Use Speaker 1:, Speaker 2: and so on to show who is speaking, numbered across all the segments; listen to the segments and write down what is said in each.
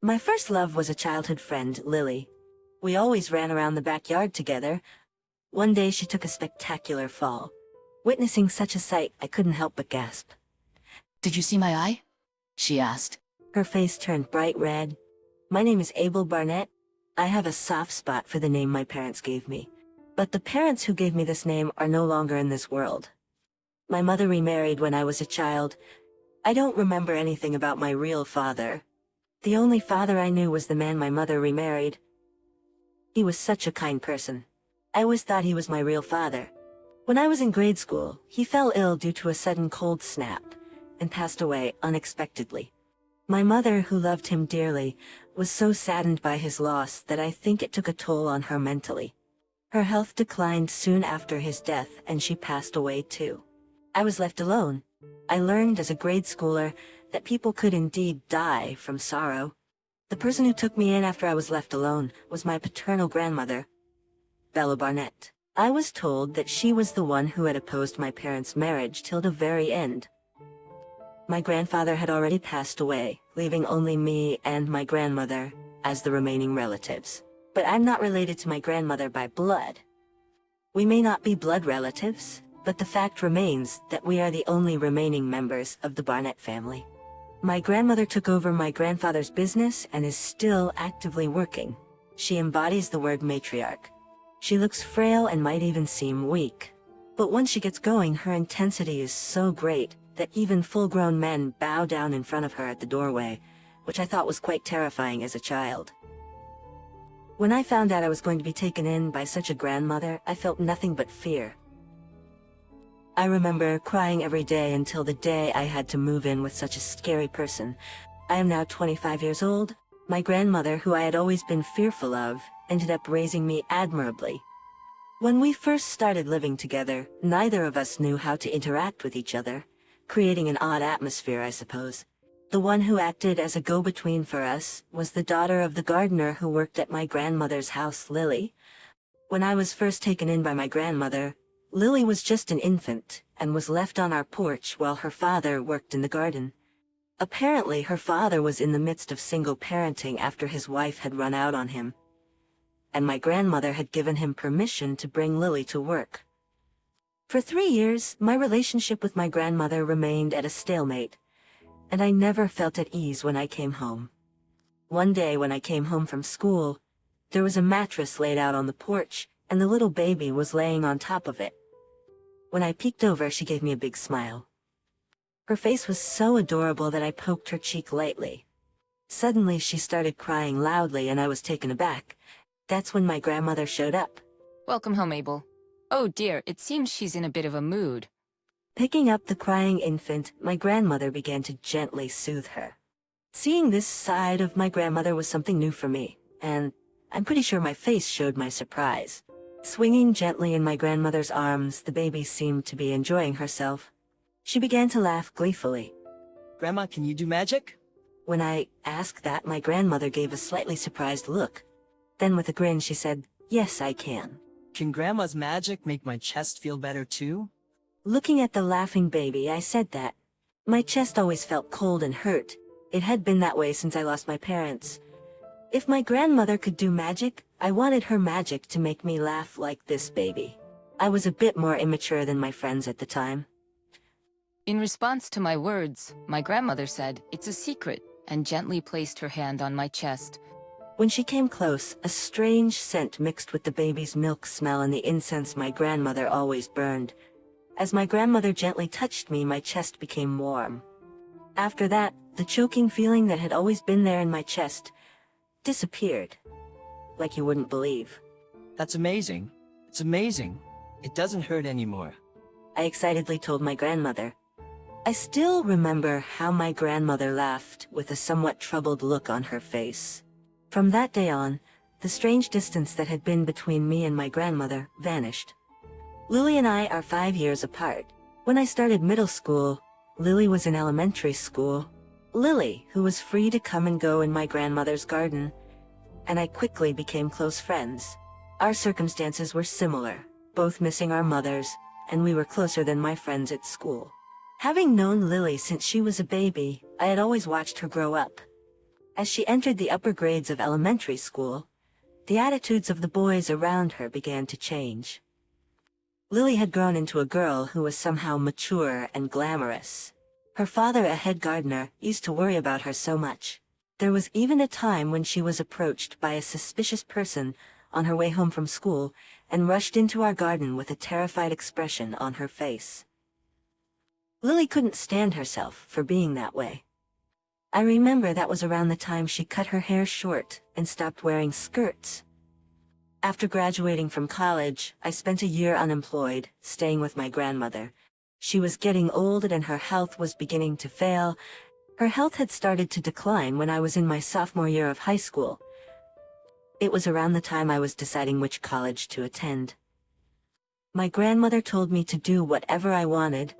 Speaker 1: My first love was a childhood friend, Lily. We always ran around the backyard together. One day she took a spectacular fall. Witnessing such a sight, I couldn't help but gasp.
Speaker 2: Did you see my eye? She asked.
Speaker 1: Her face turned bright red. My name is Abel Barnett. I have a soft spot for the name my parents gave me. But the parents who gave me this name are no longer in this world. My mother remarried when I was a child. I don't remember anything about my real father. The only father I knew was the man my mother remarried. He was such a kind person. I always thought he was my real father. When I was in grade school, he fell ill due to a sudden cold snap and passed away unexpectedly. My mother, who loved him dearly, was so saddened by his loss that I think it took a toll on her mentally. Her health declined soon after his death and she passed away too. I was left alone. I learned as a grade schooler that people could indeed die from sorrow. The person who took me in after I was left alone was my paternal grandmother, Bella Barnett. I was told that she was the one who had opposed my parents' marriage till the very end. My grandfather had already passed away, leaving only me and my grandmother as the remaining relatives. But I'm not related to my grandmother by blood. We may not be blood relatives, but the fact remains that we are the only remaining members of the Barnett family. My grandmother took over my grandfather's business and is still actively working. She embodies the word matriarch. She looks frail and might even seem weak. But once she gets going, her intensity is so great that even full-grown men bow down in front of her at the doorway, which I thought was quite terrifying as a child. When I found out I was going to be taken in by such a grandmother, I felt nothing but fear. I remember crying every day until the day I had to move in with such a scary person. I am now 25 years old. My grandmother, who I had always been fearful of, ended up raising me admirably. When we first started living together, neither of us knew how to interact with each other, creating an odd atmosphere, I suppose. The one who acted as a go-between for us was the daughter of the gardener who worked at my grandmother's house, Lily. When I was first taken in by my grandmother, Lily was just an infant and was left on our porch while her father worked in the garden. Apparently, her father was in the midst of single parenting after his wife had run out on him, and my grandmother had given him permission to bring Lily to work. For 3 years, my relationship with my grandmother remained at a stalemate, and I never felt at ease when I came home. One day when I came home from school, there was a mattress laid out on the porch, and the little baby was laying on top of it. When I peeked over, she gave me a big smile. Her face was so adorable that I poked her cheek lightly. Suddenly she started crying loudly and I was taken aback. That's when my grandmother showed up.
Speaker 3: Welcome home, Abel. Oh dear, it seems she's in a bit of a mood.
Speaker 1: Picking up the crying infant, my grandmother began to gently soothe her. Seeing this side of my grandmother was something new for me, and I'm pretty sure my face showed my surprise. Swinging gently in my grandmother's arms, the baby seemed to be enjoying herself. She began to laugh gleefully.
Speaker 4: Grandma, can you do magic?
Speaker 1: When I asked that, my grandmother gave a slightly surprised look. Then with a grin she said, "Yes, I can."
Speaker 4: Can Grandma's magic make my chest feel better too?
Speaker 1: Looking at the laughing baby, I said that. My chest always felt cold and hurt. It had been that way since I lost my parents. If my grandmother could do magic, I wanted her magic to make me laugh like this baby. I was a bit more immature than my friends at the time.
Speaker 3: In response to my words, my grandmother said, "It's a secret," and gently placed her hand on my chest.
Speaker 1: When she came close, a strange scent mixed with the baby's milk smell and the incense my grandmother always burned. As my grandmother gently touched me, my chest became warm. After that, the choking feeling that had always been there in my chest disappeared, like you wouldn't believe.
Speaker 4: That's amazing. It's amazing. It doesn't hurt anymore.
Speaker 1: I excitedly told my grandmother. I still remember how my grandmother laughed with a somewhat troubled look on her face. From that day on, the strange distance that had been between me and my grandmother vanished. Lily and I are 5 years apart. When I started middle school, Lily was in elementary school. Lily, who was free to come and go in my grandmother's garden, and I quickly became close friends. Our circumstances were similar, both missing our mothers, and we were closer than my friends at school. Having known Lily since she was a baby, I had always watched her grow up. As she entered the upper grades of elementary school, the attitudes of the boys around her began to change. Lily had grown into a girl who was somehow mature and glamorous. Her father, a head gardener, used to worry about her so much. There was even a time when she was approached by a suspicious person on her way home from school and rushed into our garden with a terrified expression on her face. Lily couldn't stand herself for being that way. I remember that was around the time she cut her hair short and stopped wearing skirts. After graduating from college, I spent a year unemployed, staying with my grandmother. She was getting old and her health was beginning to fail. Her health had started to decline when I was in my sophomore year of high school. It was around the time I was deciding which college to attend. My grandmother told me to do whatever I wanted,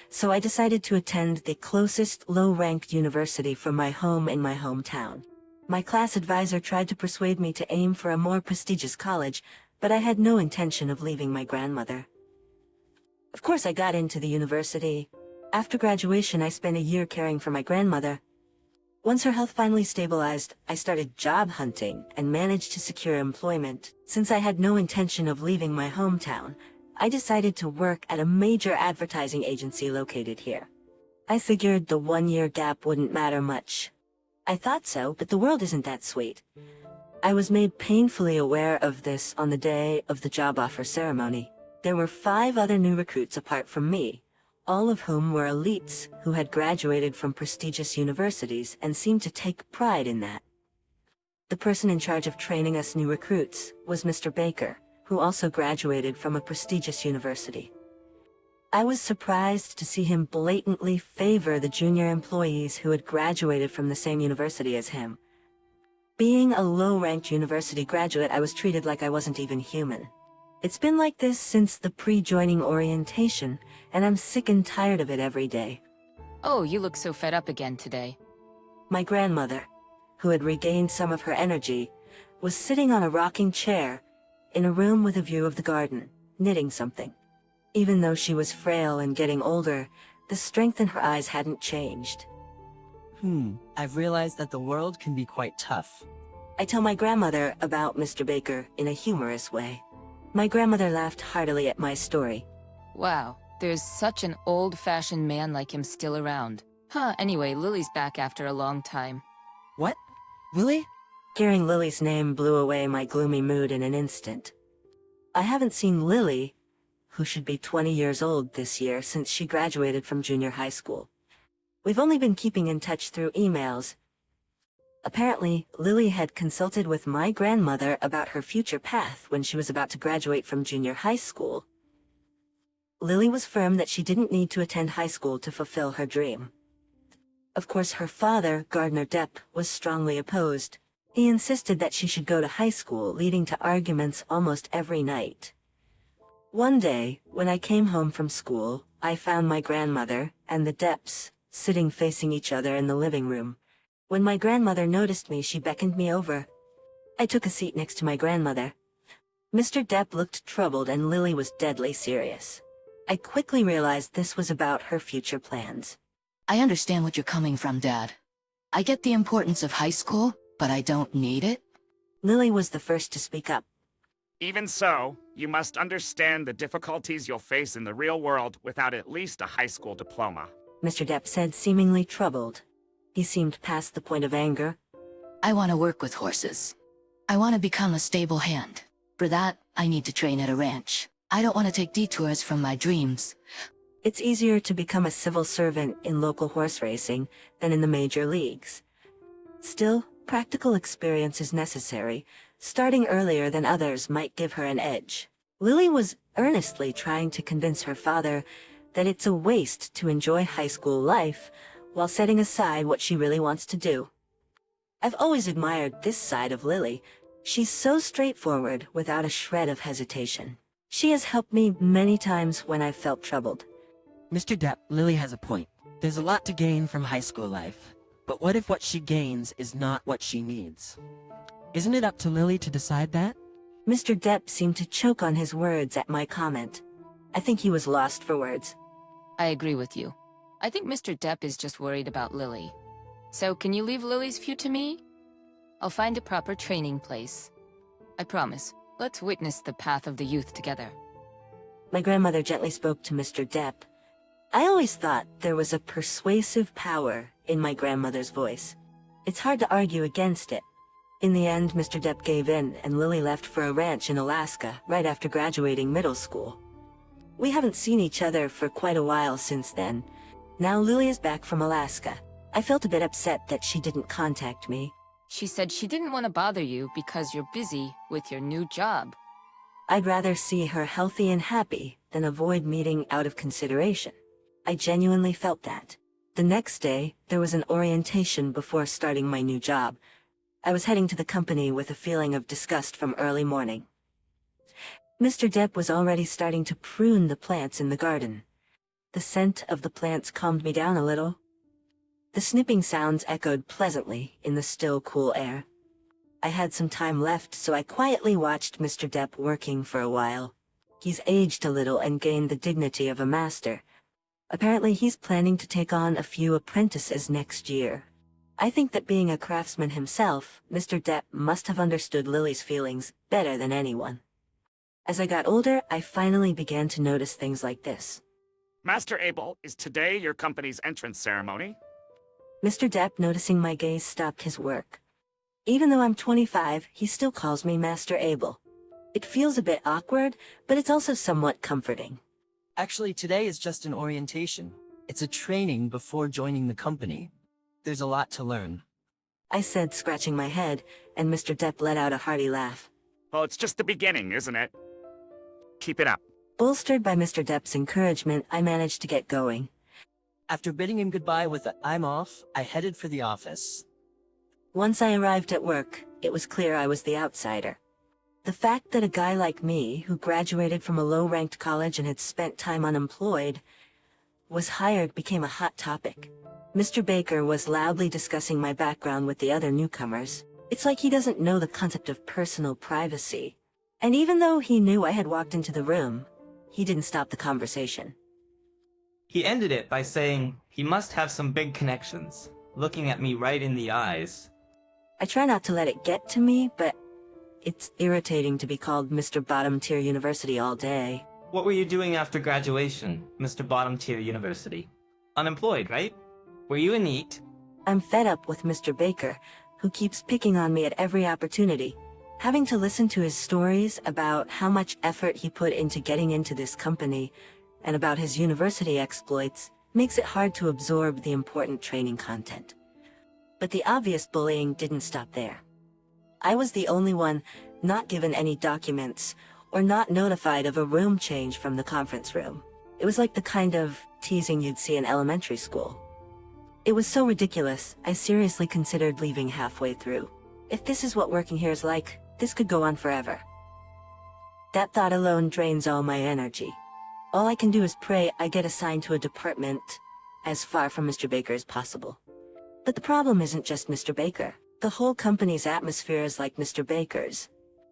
Speaker 1: so I decided to attend the closest low-ranked university from my home in my hometown. My class advisor tried to persuade me to aim for a more prestigious college, but I had no intention of leaving my grandmother. Of course, I got into the university. After graduation, I spent a year caring for my grandmother. Once her health finally stabilized, I started job hunting and managed to secure employment. Since I had no intention of leaving my hometown, I decided to work at a major advertising agency located here. I figured the 1-year gap wouldn't matter much. I thought so, but the world isn't that sweet. I was made painfully aware of this on the day of the job offer ceremony. There were 5 other new recruits apart from me, all of whom were elites who had graduated from prestigious universities and seemed to take pride in that. The person in charge of training us new recruits was Mr. Baker, who also graduated from a prestigious university. I was surprised to see him blatantly favor the junior employees who had graduated from the same university as him. Being a low-ranked university graduate, I was treated like I wasn't even human. It's been like this since the pre-joining orientation, and I'm sick and tired of it every day.
Speaker 3: Oh, you look so fed up again today.
Speaker 1: My grandmother, who had regained some of her energy, was sitting on a rocking chair in a room with a view of the garden, knitting something. Even though she was frail and getting older, the strength in her eyes hadn't changed.
Speaker 4: I've realized that the world can be quite tough.
Speaker 1: I tell my grandmother about Mr. Baker in a humorous way. My grandmother laughed heartily at my story.
Speaker 3: Wow, there's such an old-fashioned man like him still around. Anyway, Lily's back after a long time.
Speaker 4: What? Lily?
Speaker 1: Hearing Lily's name blew away my gloomy mood in an instant. I haven't seen Lily, who should be 20 years old this year, since she graduated from junior high school. We've only been keeping in touch through emails. Apparently, Lily had consulted with my grandmother about her future path when she was about to graduate from junior high school. Lily was firm that she didn't need to attend high school to fulfill her dream. Of course, her father, Gardner Depp, was strongly opposed. He insisted that she should go to high school, leading to arguments almost every night. One day, when I came home from school, I found my grandmother and the Depps sitting facing each other in the living room. When my grandmother noticed me, she beckoned me over. I took a seat next to my grandmother. Mr. Depp looked troubled and Lily was deadly serious. I quickly realized this was about her future plans.
Speaker 2: I understand what you're coming from, Dad. I get the importance of high school, but I don't need it.
Speaker 1: Lily was the first to speak up.
Speaker 5: Even so, you must understand the difficulties you'll face in the real world without at least a high school diploma.
Speaker 1: Mr. Depp said, seemingly troubled. He seemed past the point of anger.
Speaker 2: I want to work with horses. I want to become a stable hand. For that, I need to train at a ranch. I don't want to take detours from my dreams.
Speaker 1: It's easier to become a civil servant in local horse racing than in the major leagues. Still, practical experience is necessary. Starting earlier than others might give her an edge. Lily was earnestly trying to convince her father that it's a waste to enjoy high school life while setting aside what she really wants to do. I've always admired this side of Lily. She's so straightforward without a shred of hesitation. She has helped me many times when I've felt troubled.
Speaker 6: Mr. Depp, Lily has a point. There's a lot to gain from high school life. But what if what she gains is not what she needs? Isn't it up to Lily to decide that?
Speaker 1: Mr. Depp seemed to choke on his words at my comment. I think he was lost for words.
Speaker 3: I agree with you. I think Mr. Depp is just worried about Lily. So can you leave Lily's view to me? I'll find a proper training place. I promise. Let's witness the path of the youth together.
Speaker 1: My grandmother gently spoke to Mr. Depp. I always thought there was a persuasive power in my grandmother's voice. It's hard to argue against it. In the end, Mr. Depp gave in, and Lily left for a ranch in Alaska right after graduating middle school. We haven't seen each other for quite a while since then. Now Lily is back from Alaska. I felt a bit upset that she didn't contact me.
Speaker 3: She said she didn't want to bother you because you're busy with your new job.
Speaker 1: I'd rather see her healthy and happy than avoid meeting out of consideration. I genuinely felt that. The next day, there was an orientation before starting my new job. I was heading to the company with a feeling of disgust from early morning. Mr. Depp was already starting to prune the plants in the garden. The scent of the plants calmed me down a little. The snipping sounds echoed pleasantly in the still, cool air. I had some time left, so I quietly watched Mr. Depp working for a while. He's aged a little and gained the dignity of a master. Apparently he's planning to take on a few apprentices next year. I think that being a craftsman himself, Mr. Depp must have understood Lily's feelings better than anyone. As I got older, I finally began to notice things like this.
Speaker 5: Master Abel, is today your company's entrance ceremony?
Speaker 1: Mr. Depp, noticing my gaze, stopped his work. Even though I'm 25, he still calls me Master Abel. It feels a bit awkward, but it's also somewhat comforting.
Speaker 4: Actually, today is just an orientation. It's a training before joining the company. There's a lot to learn.
Speaker 1: I said, scratching my head, and Mr. Depp let out a hearty laugh.
Speaker 5: Well, it's just the beginning, isn't it? Keep it up.
Speaker 1: Bolstered by Mr. Depp's encouragement, I managed to get going.
Speaker 4: After bidding him goodbye with a "I'm off," I headed for the office.
Speaker 1: Once I arrived at work, it was clear I was the outsider. The fact that a guy like me, who graduated from a low-ranked college and had spent time unemployed, was hired became a hot topic. Mr. Baker was loudly discussing my background with the other newcomers. It's like he doesn't know the concept of personal privacy. And even though he knew I had walked into the room, he didn't stop the conversation.
Speaker 7: He ended it by saying, he must have some big connections, looking at me right in the eyes.
Speaker 1: I try not to let it get to me, but it's irritating to be called Mr. Bottom Tier University all day.
Speaker 7: What were you doing after graduation, Mr. Bottom Tier University? Unemployed, right? Were you a NEET?
Speaker 1: I'm fed up with Mr. Baker, who keeps picking on me at every opportunity. Having to listen to his stories about how much effort he put into getting into this company, and about his university exploits, makes it hard to absorb the important training content. But the obvious bullying didn't stop there. I was the only one not given any documents, or not notified of a room change from the conference room. It was like the kind of teasing you'd see in elementary school. It was so ridiculous, I seriously considered leaving halfway through. If this is what working here is like, this could go on forever. That thought alone drains all my energy. All I can do is pray I get assigned to a department as far from Mr. Baker as possible. But the problem isn't just Mr. Baker. The whole company's atmosphere is like Mr. Baker's.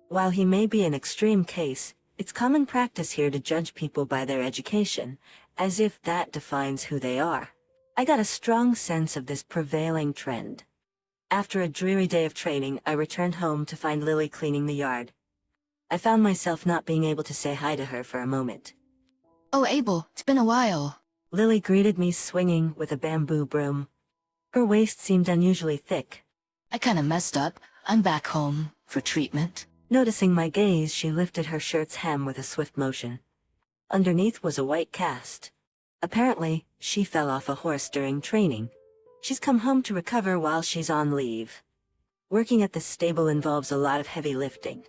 Speaker 1: While he may be an extreme case, it's common practice here to judge people by their education, as if that defines who they are. I got a strong sense of this prevailing trend. After a dreary day of training, I returned home to find Lily cleaning the yard. I found myself not being able to say hi to her for a moment.
Speaker 2: Oh, Abel, it's been a while.
Speaker 1: Lily greeted me swinging with a bamboo broom. Her waist seemed unusually thick.
Speaker 2: I kinda messed up. I'm back home for treatment.
Speaker 1: Noticing my gaze, she lifted her shirt's hem with a swift motion. Underneath was a white cast. Apparently, she fell off a horse during training. She's come home to recover while she's on leave. Working at the stable involves a lot of heavy lifting.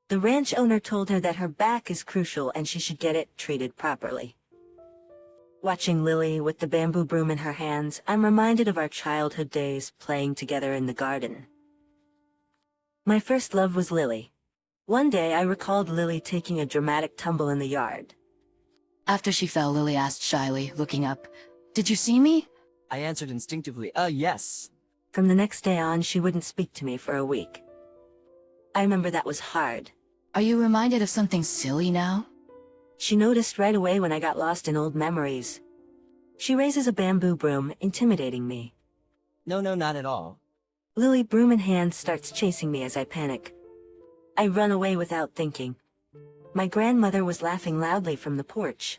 Speaker 1: The ranch owner told her that her back is crucial and she should get it treated properly. Watching Lily with the bamboo broom in her hands, I'm reminded of our childhood days playing together in the garden. My first love was Lily. One day I recalled Lily taking a dramatic tumble in the yard.
Speaker 2: After she fell, Lily asked shyly, looking up, "Did you see me?"
Speaker 4: I answered instinctively, yes.
Speaker 1: From the next day on, she wouldn't speak to me for a week. I remember that was hard.
Speaker 2: Are you reminded of something silly now?
Speaker 1: She noticed right away when I got lost in old memories. She raises a bamboo broom, intimidating me.
Speaker 4: No, not at all.
Speaker 1: Lily, broom in hand, starts chasing me as I panic. I run away without thinking. My grandmother was laughing loudly from the porch.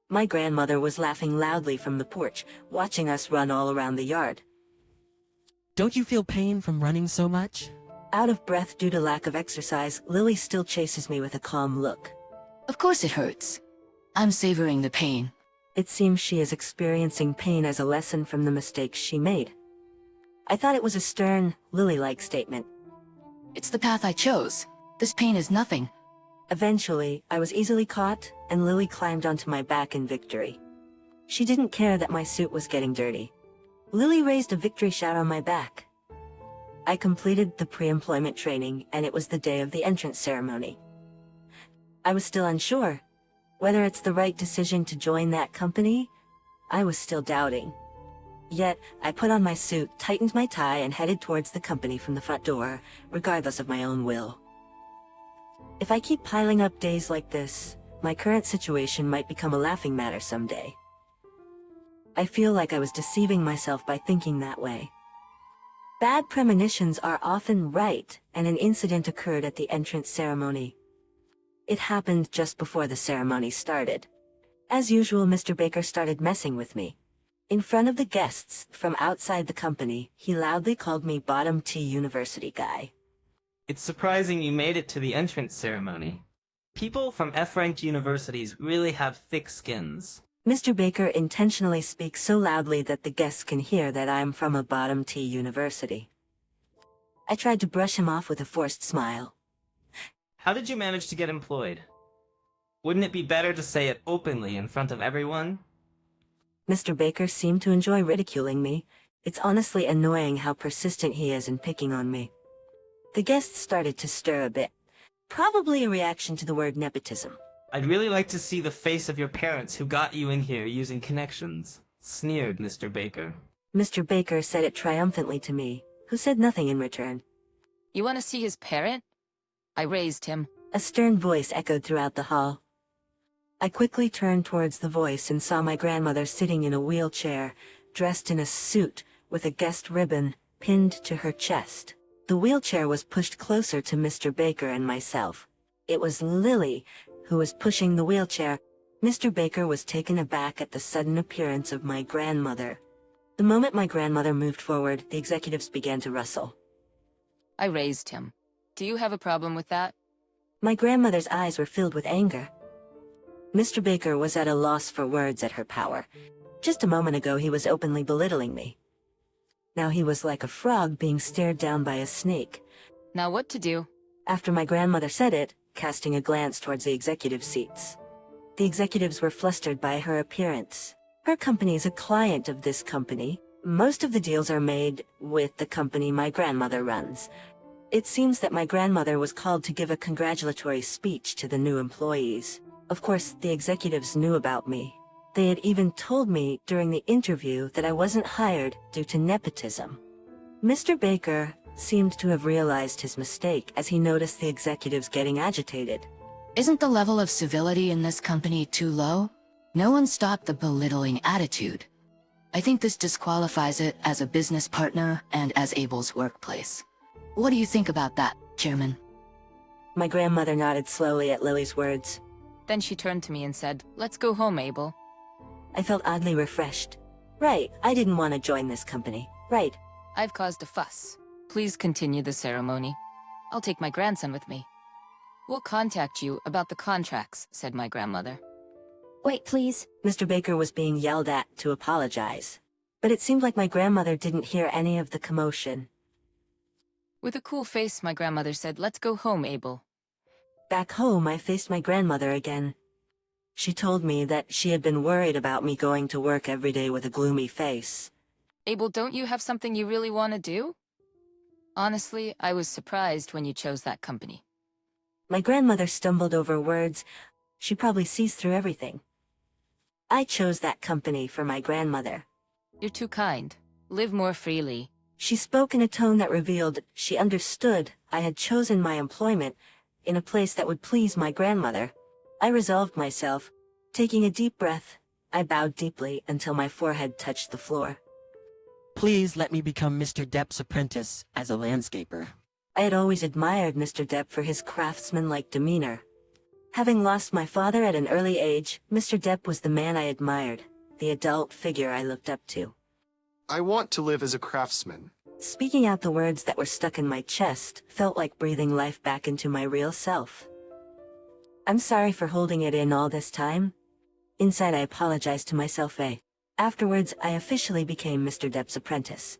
Speaker 1: My grandmother was laughing loudly from the porch, watching us run all around the yard.
Speaker 6: Don't you feel pain from running so much?
Speaker 1: Out of breath due to lack of exercise, Lily still chases me with a calm look.
Speaker 2: Of course it hurts. I'm savoring the pain.
Speaker 1: It seems she is experiencing pain as a lesson from the mistakes she made. I thought it was a stern, Lily-like statement.
Speaker 2: It's the path I chose. This pain is nothing.
Speaker 1: Eventually, I was easily caught, and Lily climbed onto my back in victory. She didn't care that my suit was getting dirty. Lily raised a victory shout on my back. I completed the pre-employment training, and it was the day of the entrance ceremony. I was still unsure. Whether it's the right decision to join that company, I was still doubting. Yet, I put on my suit, tightened my tie, and headed towards the company from the front door, regardless of my own will. If I keep piling up days like this, my current situation might become a laughing matter someday. I feel like I was deceiving myself by thinking that way. Bad premonitions are often right, and an incident occurred at the entrance ceremony. It happened just before the ceremony started. As usual, Mr. Baker started messing with me. In front of the guests from outside the company, he loudly called me Bottom T University guy.
Speaker 7: It's surprising you made it to the entrance ceremony. People from F-ranked universities really have thick skins.
Speaker 1: Mr. Baker intentionally speaks so loudly that the guests can hear that I'm from a Bottom T University. I tried to brush him off with a forced smile.
Speaker 7: How did you manage to get employed? Wouldn't it be better to say it openly in front of everyone?
Speaker 1: Mr. Baker seemed to enjoy ridiculing me. It's honestly annoying how persistent he is in picking on me. The guests started to stir a bit. Probably a reaction to the word nepotism.
Speaker 7: I'd really like to see the face of your parents who got you in here using connections, sneered Mr. Baker.
Speaker 1: Mr. Baker said it triumphantly to me, who said nothing in return.
Speaker 3: You want to see his parent? I raised him.
Speaker 1: A stern voice echoed throughout the hall. I quickly turned towards the voice and saw my grandmother sitting in a wheelchair, dressed in a suit with a guest ribbon pinned to her chest. The wheelchair was pushed closer to Mr. Baker and myself. It was Lily who was pushing the wheelchair. Mr. Baker was taken aback at the sudden appearance of my grandmother. The moment my grandmother moved forward, the executives began to rustle.
Speaker 3: I raised him. Do you have a problem with that?
Speaker 1: My grandmother's eyes were filled with anger. Mr. Baker was at a loss for words at her power. Just a moment ago he was openly belittling me. Now he was like a frog being stared down by a snake.
Speaker 3: Now what to do?
Speaker 1: After my grandmother said it, casting a glance towards the executive seats. The executives were flustered by her appearance. Her company is a client of this company. Most of the deals are made with the company my grandmother runs. It seems that my grandmother was called to give a congratulatory speech to the new employees. Of course, the executives knew about me. They had even told me during the interview that I wasn't hired due to nepotism. Mr. Baker seemed to have realized his mistake as he noticed the executives getting agitated.
Speaker 2: Isn't the level of civility in this company too low? No one stopped the belittling attitude. I think this disqualifies it as a business partner and as Abel's workplace. What do you think about that, Chairman?
Speaker 1: My grandmother nodded slowly at Lily's words.
Speaker 3: Then she turned to me and said, "Let's go home, Abel."
Speaker 1: I felt oddly refreshed. Right, I didn't want to join this company. Right.
Speaker 3: I've caused a fuss. Please continue the ceremony. I'll take my grandson with me. We'll contact you about the contracts, said my grandmother.
Speaker 1: Wait, please. Mr. Baker was being yelled at to apologize. But it seemed like my grandmother didn't hear any of the commotion.
Speaker 3: With a cool face, my grandmother said, "Let's go home, Abel."
Speaker 1: Back home, I faced my grandmother again. She told me that she had been worried about me going to work every day with a gloomy face.
Speaker 3: Abel, don't you have something you really want to do? Honestly, I was surprised when you chose that company.
Speaker 1: My grandmother stumbled over words. She probably sees through everything. I chose that company for my grandmother.
Speaker 3: You're too kind. Live more freely.
Speaker 1: She spoke in a tone that revealed she understood I had chosen my employment in a place that would please my grandmother. I resolved myself. Taking a deep breath, I bowed deeply until my forehead touched the floor.
Speaker 6: Please let me become Mr. Depp's apprentice as a landscaper.
Speaker 1: I had always admired Mr. Depp for his craftsman-like demeanor. Having lost my father at an early age, Mr. Depp was the man I admired, the adult figure I looked up to.
Speaker 8: I want to live as a craftsman.
Speaker 1: Speaking out the words that were stuck in my chest felt like breathing life back into my real self. I'm sorry for holding it in all this time. Inside I apologized to myself. Afterwards, I officially became Mr. Depp's apprentice.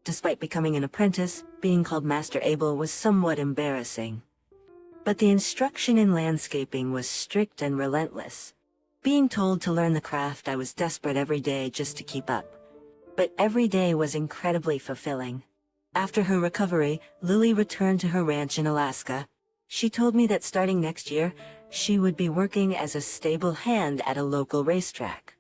Speaker 1: Despite becoming an apprentice, being called Master Abel was somewhat embarrassing. But the instruction in landscaping was strict and relentless. Being told to learn the craft, I was desperate every day just to keep up. But every day was incredibly fulfilling. After her recovery, Lily returned to her ranch in Alaska. She told me that starting next year, she would be working as a stable hand at a local racetrack.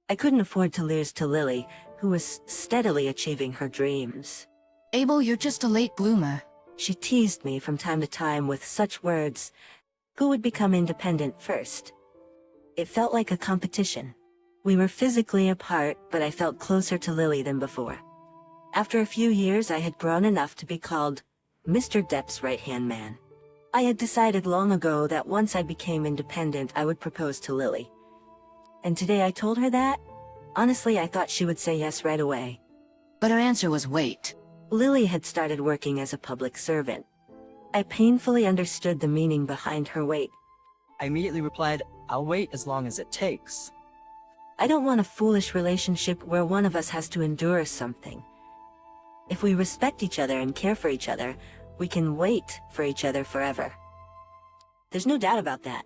Speaker 1: I couldn't afford to lose to Lily, who was steadily achieving her dreams.
Speaker 2: Abel, you're just a late bloomer.
Speaker 1: She teased me from time to time with such words. Who would become independent first? It felt like a competition. We were physically apart, but I felt closer to Lily than before. After a few years, I had grown enough to be called Mr. Depp's right-hand man. I had decided long ago that once I became independent, I would propose to Lily. And today I told her that. Honestly, I thought she would say yes right away.
Speaker 2: But her answer was wait.
Speaker 1: Lily had started working as a public servant. I painfully understood the meaning behind her wait.
Speaker 4: I immediately replied, I'll wait as long as it takes.
Speaker 1: I don't want a foolish relationship where one of us has to endure something. If we respect each other and care for each other, we can wait for each other forever. There's no doubt about that.